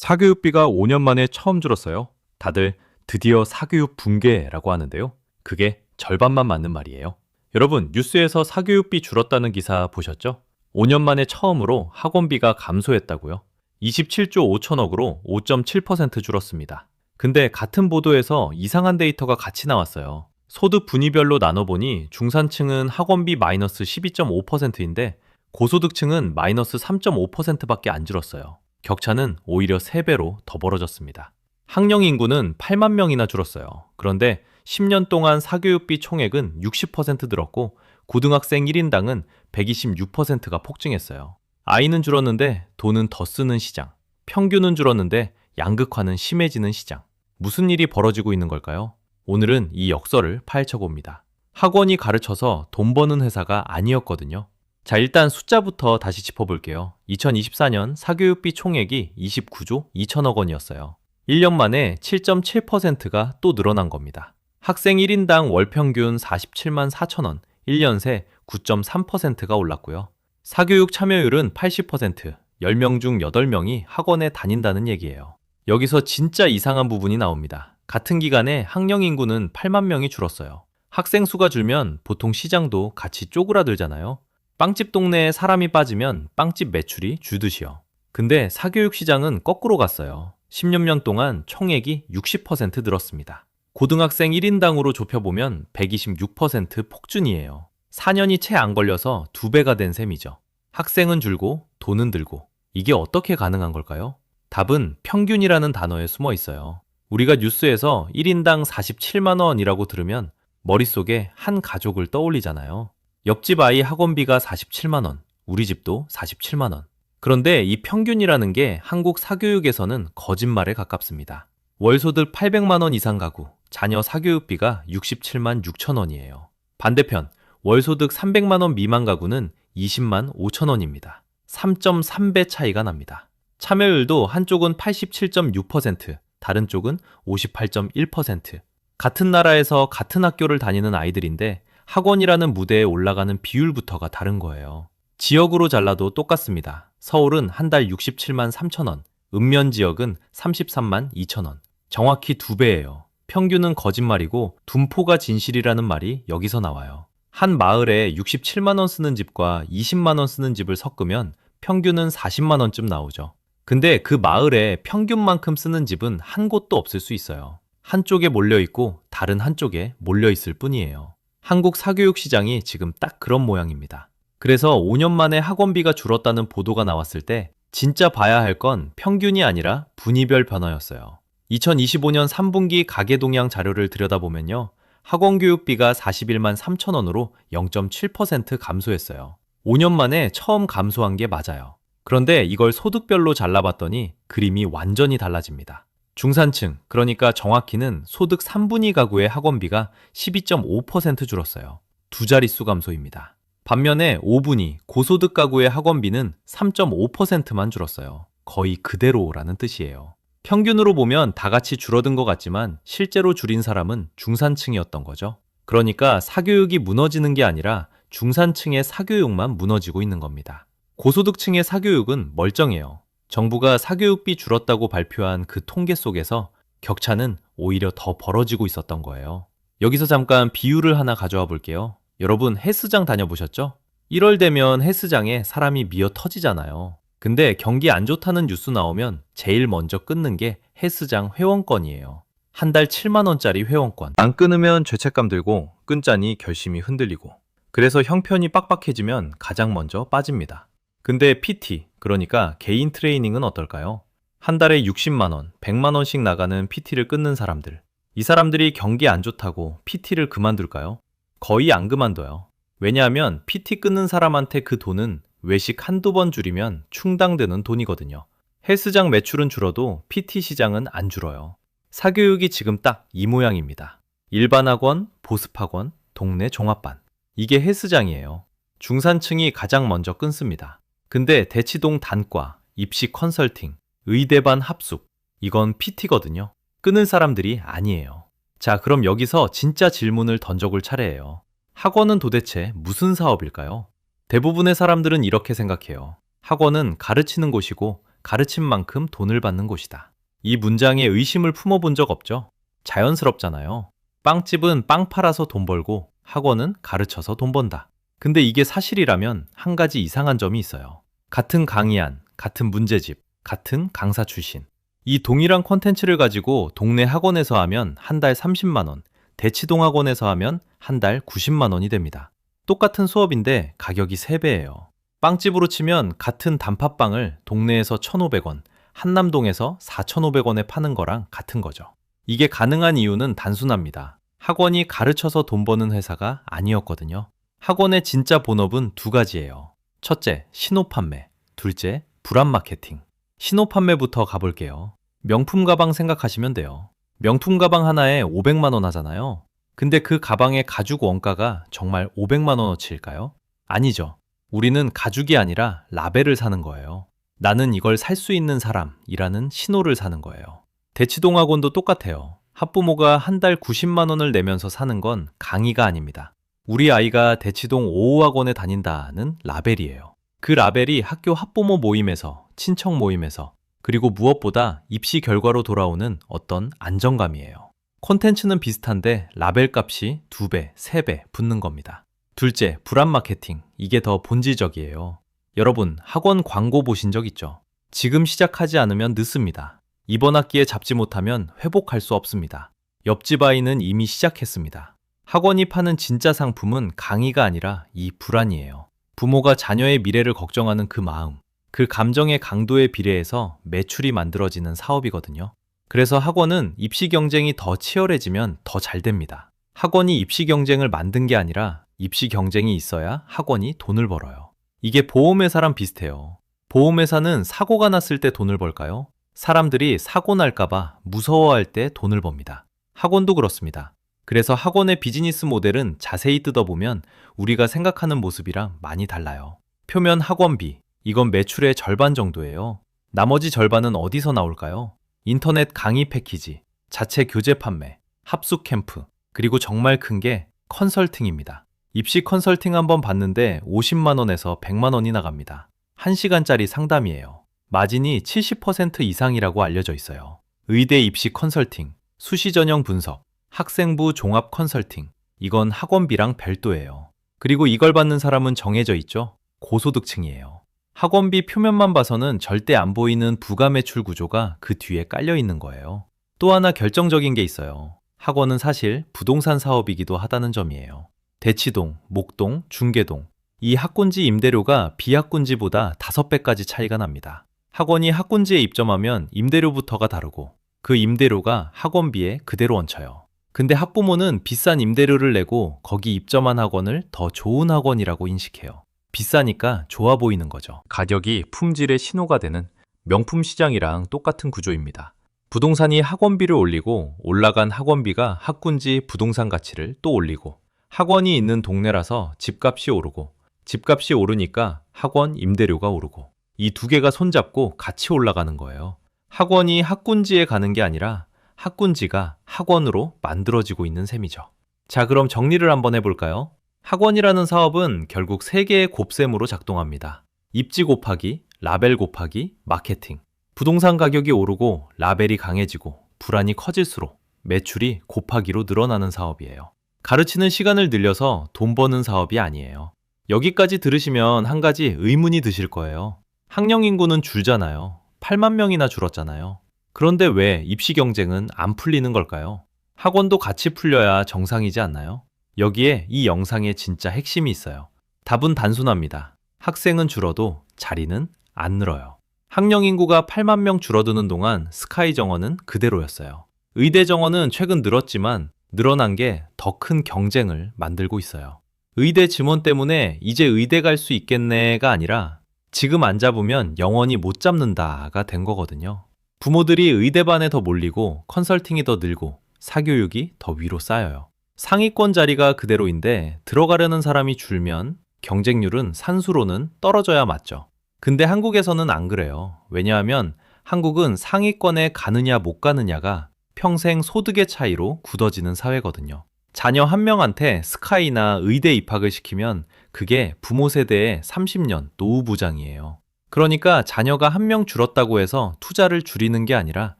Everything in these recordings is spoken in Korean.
사교육비가 5년 만에 처음 줄었어요. 다들 드디어 사교육 붕괴라고 하는데요. 그게 절반만 맞는 말이에요. 여러분, 뉴스에서 사교육비 줄었다는 기사 보셨죠? 5년 만에 처음으로 학원비가 감소했다고요. 27조 5천억으로 5.7% 줄었습니다. 근데 같은 보도에서 이상한 데이터가 같이 나왔어요. 소득 분위별로 나눠보니 중산층은 학원비 마이너스 12.5%인데 고소득층은 마이너스 3.5%밖에 안 줄었어요. 격차는 오히려 3배로 더 벌어졌습니다. 학령 인구는 8만 명이나 줄었어요. 그런데 10년 동안 사교육비 총액은 60% 늘었고 고등학생 1인당은 126%가 폭증했어요. 아이는 줄었는데 돈은 더 쓰는 시장. 평균은 줄었는데 양극화는 심해지는 시장. 무슨 일이 벌어지고 있는 걸까요? 오늘은 이 역설을 파헤쳐 봅니다. 학원이 가르쳐서 돈 버는 회사가 아니었거든요. 자, 일단 숫자부터 다시 짚어볼게요. 2024년 사교육비 총액이 29조 2천억 원이었어요. 1년 만에 7.7%가 또 늘어난 겁니다. 학생 1인당 월 평균 47만 4천 원, 1년 새 9.3%가 올랐고요. 사교육 참여율은 80%, 10명 중 8명이 학원에 다닌다는 얘기예요. 여기서 진짜 이상한 부분이 나옵니다. 같은 기간에 학령 인구는 8만 명이 줄었어요. 학생 수가 줄면 보통 시장도 같이 쪼그라들잖아요. 빵집 동네에 사람이 빠지면 빵집 매출이 줄듯이요. 근데 사교육 시장은 거꾸로 갔어요. 10여 년 동안 총액이 60% 늘었습니다. 고등학생 1인당으로 좁혀보면 126% 폭준이에요. 4년이 채 안 걸려서 2배가 된 셈이죠. 학생은 줄고 돈은 들고. 이게 어떻게 가능한 걸까요? 답은 평균이라는 단어에 숨어 있어요. 우리가 뉴스에서 1인당 47만 원이라고 들으면 머릿속에 한 가족을 떠올리잖아요. 옆집 아이 학원비가 47만 원, 우리 집도 47만 원. 그런데 이 평균이라는 게 한국 사교육에서는 거짓말에 가깝습니다. 월소득 800만 원 이상 가구, 자녀 사교육비가 67만 6천 원이에요. 반대편, 월소득 300만 원 미만 가구는 20만 5천 원입니다. 3.3배 차이가 납니다. 참여율도 한쪽은 87.6%, 다른 쪽은 58.1%. 같은 나라에서 같은 학교를 다니는 아이들인데 학원이라는 무대에 올라가는 비율부터가 다른 거예요. 지역으로 잘라도 똑같습니다. 서울은 한 달 67만 3천 원, 읍면 지역은 33만 2천 원. 정확히 2배예요. 평균은 거짓말이고 둔포가 진실이라는 말이 여기서 나와요. 한 마을에 67만 원 쓰는 집과 20만 원 쓰는 집을 섞으면 평균은 40만 원쯤 나오죠. 근데 그 마을에 평균만큼 쓰는 집은 한 곳도 없을 수 있어요. 한쪽에 몰려있고 다른 한쪽에 몰려있을 뿐이에요. 한국 사교육 시장이 지금 딱 그런 모양입니다. 그래서 5년 만에 학원비가 줄었다는 보도가 나왔을 때 진짜 봐야 할 건 평균이 아니라 분위별 변화였어요. 2025년 3분기 가계동향 자료를 들여다보면요. 학원교육비가 41만 3천 원으로 0.7% 감소했어요. 5년 만에 처음 감소한 게 맞아요. 그런데 이걸 소득별로 잘라봤더니 그림이 완전히 달라집니다. 중산층, 그러니까 정확히는 소득 3분위 가구의 학원비가 12.5% 줄었어요. 두 자릿수 감소입니다. 반면에 5분위, 고소득 가구의 학원비는 3.5%만 줄었어요. 거의 그대로라는 뜻이에요. 평균으로 보면 다 같이 줄어든 것 같지만 실제로 줄인 사람은 중산층이었던 거죠. 그러니까 사교육이 무너지는 게 아니라 중산층의 사교육만 무너지고 있는 겁니다. 고소득층의 사교육은 멀쩡해요. 정부가 사교육비 줄었다고 발표한 그 통계 속에서 격차는 오히려 더 벌어지고 있었던 거예요. 여기서 잠깐 비유를 하나 가져와 볼게요. 여러분 헬스장 다녀보셨죠? 1월 되면 헬스장에 사람이 미어 터지잖아요. 근데 경기 안 좋다는 뉴스 나오면 제일 먼저 끊는 게 헬스장 회원권이에요. 한 달 7만 원짜리 회원권. 안 끊으면 죄책감 들고 끊자니 결심이 흔들리고. 그래서 형편이 빡빡해지면 가장 먼저 빠집니다. 근데 PT, 그러니까 개인 트레이닝은 어떨까요? 한 달에 60만 원, 100만 원씩 나가는 PT를 끊는 사람들. 이 사람들이 경기 안 좋다고 PT를 그만둘까요? 거의 안 그만둬요. 왜냐하면 PT 끊는 사람한테 그 돈은 외식 한두 번 줄이면 충당되는 돈이거든요. 헬스장 매출은 줄어도 PT 시장은 안 줄어요. 사교육이 지금 딱 이 모양입니다. 일반 학원, 보습 학원, 동네 종합반. 이게 헬스장이에요. 중산층이 가장 먼저 끊습니다. 근데 대치동 단과, 입시 컨설팅, 의대반 합숙, 이건 PT거든요. 끊을 사람들이 아니에요. 자, 그럼 여기서 진짜 질문을 던져볼 차례예요. 학원은 도대체 무슨 사업일까요? 대부분의 사람들은 이렇게 생각해요. 학원은 가르치는 곳이고 가르친 만큼 돈을 받는 곳이다. 이 문장에 의심을 품어본 적 없죠? 자연스럽잖아요. 빵집은 빵 팔아서 돈 벌고 학원은 가르쳐서 돈 번다. 근데 이게 사실이라면 한 가지 이상한 점이 있어요. 같은 강의안, 같은 문제집, 같은 강사 출신. 이 동일한 콘텐츠를 가지고 동네 학원에서 하면 한 달 30만 원, 대치동 학원에서 하면 한 달 90만 원이 됩니다. 똑같은 수업인데 가격이 3배예요. 빵집으로 치면 같은 단팥빵을 동네에서 1,500원, 한남동에서 4,500원에 파는 거랑 같은 거죠. 이게 가능한 이유는 단순합니다. 학원이 가르쳐서 돈 버는 회사가 아니었거든요. 학원의 진짜 본업은 두 가지예요. 첫째, 신호 판매. 둘째, 불안 마케팅. 신호 판매부터 가볼게요. 명품 가방 생각하시면 돼요. 명품 가방 하나에 500만 원 하잖아요. 근데 그 가방의 가죽 원가가 정말 500만 원어치일까요? 아니죠. 우리는 가죽이 아니라 라벨을 사는 거예요. 나는 이걸 살 수 있는 사람이라는 신호를 사는 거예요. 대치동 학원도 똑같아요. 학부모가 한 달 90만 원을 내면서 사는 건 강의가 아닙니다. 우리 아이가 대치동 5호 학원에 다닌다는 라벨이에요. 그 라벨이 학교 학부모 모임에서, 친척 모임에서, 그리고 무엇보다 입시 결과로 돌아오는 어떤 안정감이에요. 콘텐츠는 비슷한데 라벨 값이 2배, 3배 붙는 겁니다. 둘째, 불안 마케팅. 이게 더 본질적이에요. 여러분, 학원 광고 보신 적 있죠? 지금 시작하지 않으면 늦습니다. 이번 학기에 잡지 못하면 회복할 수 없습니다. 옆집 아이는 이미 시작했습니다. 학원이 파는 진짜 상품은 강의가 아니라 이 불안이에요. 부모가 자녀의 미래를 걱정하는 그 마음, 그 감정의 강도에 비례해서 매출이 만들어지는 사업이거든요. 그래서 학원은 입시 경쟁이 더 치열해지면 더 잘 됩니다. 학원이 입시 경쟁을 만든 게 아니라 입시 경쟁이 있어야 학원이 돈을 벌어요. 이게 보험회사랑 비슷해요. 보험회사는 사고가 났을 때 돈을 벌까요? 사람들이 사고 날까봐 무서워할 때 돈을 법니다. 학원도 그렇습니다. 그래서 학원의 비즈니스 모델은 자세히 뜯어보면 우리가 생각하는 모습이랑 많이 달라요. 표면 학원비, 이건 매출의 절반 정도예요. 나머지 절반은 어디서 나올까요? 인터넷 강의 패키지, 자체 교재 판매, 합숙 캠프, 그리고 정말 큰 게 컨설팅입니다. 입시 컨설팅 한번 받는데 50만 원에서 100만 원이 나갑니다. 1시간짜리 상담이에요. 마진이 70% 이상이라고 알려져 있어요. 의대 입시 컨설팅, 수시 전형 분석, 학생부 종합 컨설팅, 이건 학원비랑 별도예요. 그리고 이걸 받는 사람은 정해져 있죠? 고소득층이에요. 학원비 표면만 봐서는 절대 안 보이는 부가 매출 구조가 그 뒤에 깔려 있는 거예요. 또 하나 결정적인 게 있어요. 학원은 사실 부동산 사업이기도 하다는 점이에요. 대치동, 목동, 중계동, 이 학군지 임대료가 비학군지보다 5배까지 차이가 납니다. 학원이 학군지에 입점하면 임대료부터가 다르고 그 임대료가 학원비에 그대로 얹혀요. 근데 학부모는 비싼 임대료를 내고 거기 입점한 학원을 더 좋은 학원이라고 인식해요. 비싸니까 좋아 보이는 거죠. 가격이 품질의 신호가 되는 명품 시장이랑 똑같은 구조입니다. 부동산이 학원비를 올리고 올라간 학원비가 학군지 부동산 가치를 또 올리고 학원이 있는 동네라서 집값이 오르고 집값이 오르니까 학원 임대료가 오르고 이 두 개가 손잡고 같이 올라가는 거예요. 학원이 학군지에 가는 게 아니라 학군지가 학원으로 만들어지고 있는 셈이죠. 자, 그럼 정리를 한번 해볼까요? 학원이라는 사업은 결국 3개의 곱셈으로 작동합니다. 입지 곱하기, 라벨 곱하기, 마케팅. 부동산 가격이 오르고 라벨이 강해지고 불안이 커질수록 매출이 곱하기로 늘어나는 사업이에요. 가르치는 시간을 늘려서 돈 버는 사업이 아니에요. 여기까지 들으시면 한 가지 의문이 드실 거예요. 학령 인구는 줄잖아요. 8만 명이나 줄었잖아요. 그런데 왜 입시 경쟁은 안 풀리는 걸까요? 학원도 같이 풀려야 정상이지 않나요? 여기에 이 영상의 진짜 핵심이 있어요. 답은 단순합니다. 학생은 줄어도 자리는 안 늘어요. 학령 인구가 8만 명 줄어드는 동안 스카이 정원은 그대로였어요. 의대 정원은 최근 늘었지만 늘어난 게 더 큰 경쟁을 만들고 있어요. 의대 지원 때문에 이제 의대 갈 수 있겠네가 아니라 지금 안 잡으면 영원히 못 잡는다가 된 거거든요. 부모들이 의대반에 더 몰리고 컨설팅이 더 늘고 사교육이 더 위로 쌓여요. 상위권 자리가 그대로인데 들어가려는 사람이 줄면 경쟁률은 산수로는 떨어져야 맞죠. 근데 한국에서는 안 그래요. 왜냐하면 한국은 상위권에 가느냐 못 가느냐가 평생 소득의 차이로 굳어지는 사회거든요. 자녀 한 명한테 스카이나 의대 입학을 시키면 그게 부모 세대의 30년 노후 부장이에요. 그러니까 자녀가 한 명 줄었다고 해서 투자를 줄이는 게 아니라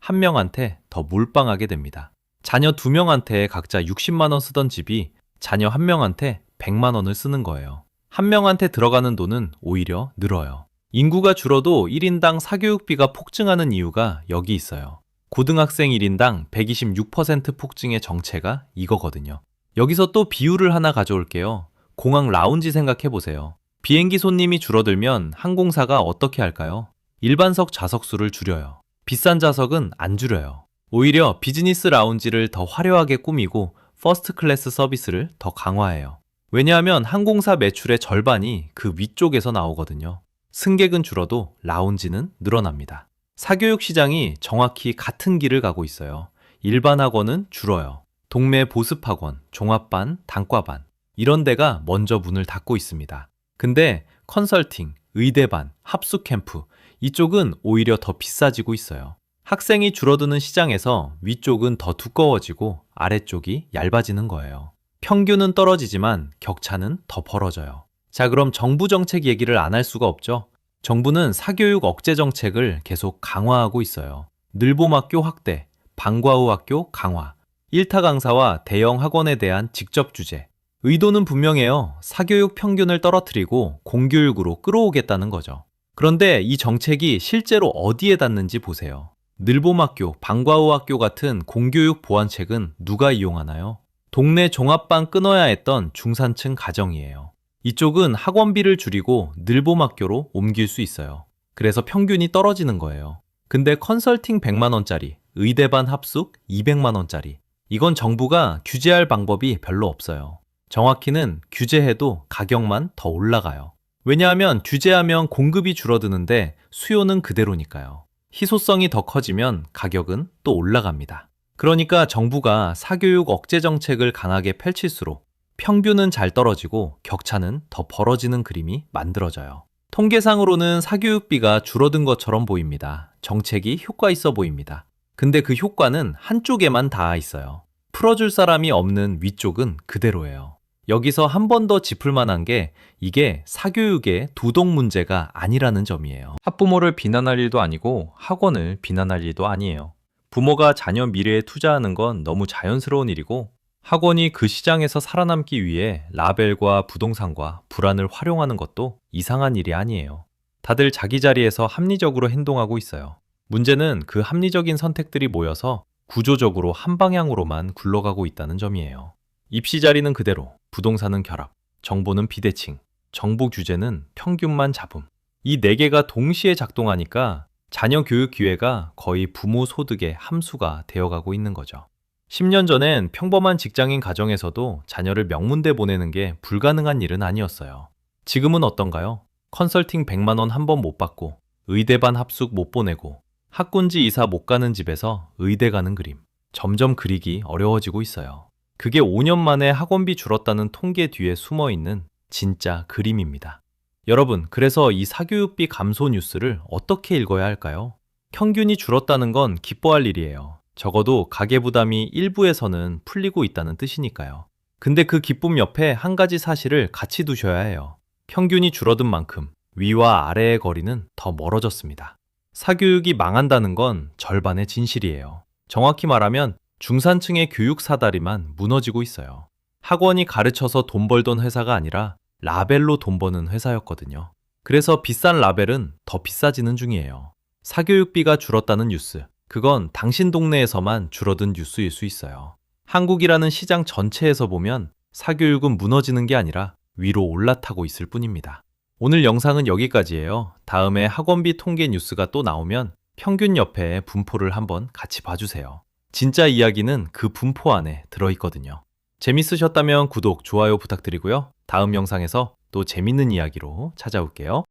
한 명한테 더 몰빵하게 됩니다. 자녀 두 명한테 각자 60만 원 쓰던 집이 자녀 한 명한테 100만 원을 쓰는 거예요. 한 명한테 들어가는 돈은 오히려 늘어요. 인구가 줄어도 1인당 사교육비가 폭증하는 이유가 여기 있어요. 고등학생 1인당 126% 폭증의 정체가 이거거든요. 여기서 또 비유를 하나 가져올게요. 공항 라운지 생각해 보세요. 비행기 손님이 줄어들면 항공사가 어떻게 할까요? 일반석 좌석수를 줄여요. 비싼 좌석은 안 줄여요. 오히려 비즈니스 라운지를 더 화려하게 꾸미고 퍼스트 클래스 서비스를 더 강화해요. 왜냐하면 항공사 매출의 절반이 그 위쪽에서 나오거든요. 승객은 줄어도 라운지는 늘어납니다. 사교육 시장이 정확히 같은 길을 가고 있어요. 일반 학원은 줄어요. 동네 보습학원, 종합반, 단과반 이런 데가 먼저 문을 닫고 있습니다. 근데 컨설팅, 의대반, 합숙 캠프 이쪽은 오히려 더 비싸지고 있어요. 학생이 줄어드는 시장에서 위쪽은 더 두꺼워지고 아래쪽이 얇아지는 거예요. 평균은 떨어지지만 격차는 더 벌어져요. 자, 그럼 정부 정책 얘기를 안 할 수가 없죠. 정부는 사교육 억제 정책을 계속 강화하고 있어요. 늘봄학교 확대, 방과후 학교 강화, 일타 강사와 대형 학원에 대한 직접 규제. 의도는 분명해요. 사교육 평균을 떨어뜨리고 공교육으로 끌어오겠다는 거죠. 그런데 이 정책이 실제로 어디에 닿는지 보세요. 늘봄학교, 방과후 학교 같은 공교육 보완책은 누가 이용하나요? 동네 종합반 끊어야 했던 중산층 가정이에요. 이쪽은 학원비를 줄이고 늘봄학교로 옮길 수 있어요. 그래서 평균이 떨어지는 거예요. 근데 컨설팅 100만 원짜리, 의대반 합숙 200만 원짜리. 이건 정부가 규제할 방법이 별로 없어요. 정확히는 규제해도 가격만 더 올라가요. 왜냐하면 규제하면 공급이 줄어드는데 수요는 그대로니까요. 희소성이 더 커지면 가격은 또 올라갑니다. 그러니까 정부가 사교육 억제 정책을 강하게 펼칠수록 평균은 잘 떨어지고 격차는 더 벌어지는 그림이 만들어져요. 통계상으로는 사교육비가 줄어든 것처럼 보입니다. 정책이 효과 있어 보입니다. 근데 그 효과는 한쪽에만 닿아 있어요. 풀어줄 사람이 없는 위쪽은 그대로예요. 여기서 한 번 더 짚을 만한 게 이게 사교육의 두동 문제가 아니라는 점이에요. 학부모를 비난할 일도 아니고 학원을 비난할 일도 아니에요. 부모가 자녀 미래에 투자하는 건 너무 자연스러운 일이고 학원이 그 시장에서 살아남기 위해 라벨과 부동산과 불안을 활용하는 것도 이상한 일이 아니에요. 다들 자기 자리에서 합리적으로 행동하고 있어요. 문제는 그 합리적인 선택들이 모여서 구조적으로 한 방향으로만 굴러가고 있다는 점이에요. 입시 자리는 그대로, 부동산은 결합, 정보는 비대칭, 정부 규제는 평균만 잡음. 이 네 개가 동시에 작동하니까 자녀 교육 기회가 거의 부모 소득의 함수가 되어가고 있는 거죠. 10년 전엔 평범한 직장인 가정에서도 자녀를 명문대 보내는 게 불가능한 일은 아니었어요. 지금은 어떤가요? 컨설팅 100만 원 한 번 못 받고, 의대반 합숙 못 보내고, 학군지 이사 못 가는 집에서 의대 가는 그림. 점점 그리기 어려워지고 있어요. 그게 5년 만에 학원비 줄었다는 통계 뒤에 숨어 있는 진짜 그림입니다. 여러분, 그래서 이 사교육비 감소 뉴스를 어떻게 읽어야 할까요? 평균이 줄었다는 건 기뻐할 일이에요. 적어도 가계부담이 일부에서는 풀리고 있다는 뜻이니까요. 근데 그 기쁨 옆에 한 가지 사실을 같이 두셔야 해요. 평균이 줄어든 만큼 위와 아래의 거리는 더 멀어졌습니다. 사교육이 망한다는 건 절반의 진실이에요. 정확히 말하면 중산층의 교육 사다리만 무너지고 있어요. 학원이 가르쳐서 돈 벌던 회사가 아니라 라벨로 돈 버는 회사였거든요. 그래서 비싼 라벨은 더 비싸지는 중이에요. 사교육비가 줄었다는 뉴스, 그건 당신 동네에서만 줄어든 뉴스일 수 있어요. 한국이라는 시장 전체에서 보면 사교육은 무너지는 게 아니라 위로 올라타고 있을 뿐입니다. 오늘 영상은 여기까지예요. 다음에 학원비 통계 뉴스가 또 나오면 평균 옆에 분포를 한번 같이 봐주세요. 진짜 이야기는 그 분포 안에 들어있거든요. 재밌으셨다면 구독, 좋아요 부탁드리고요. 다음 영상에서 또 재밌는 이야기로 찾아올게요.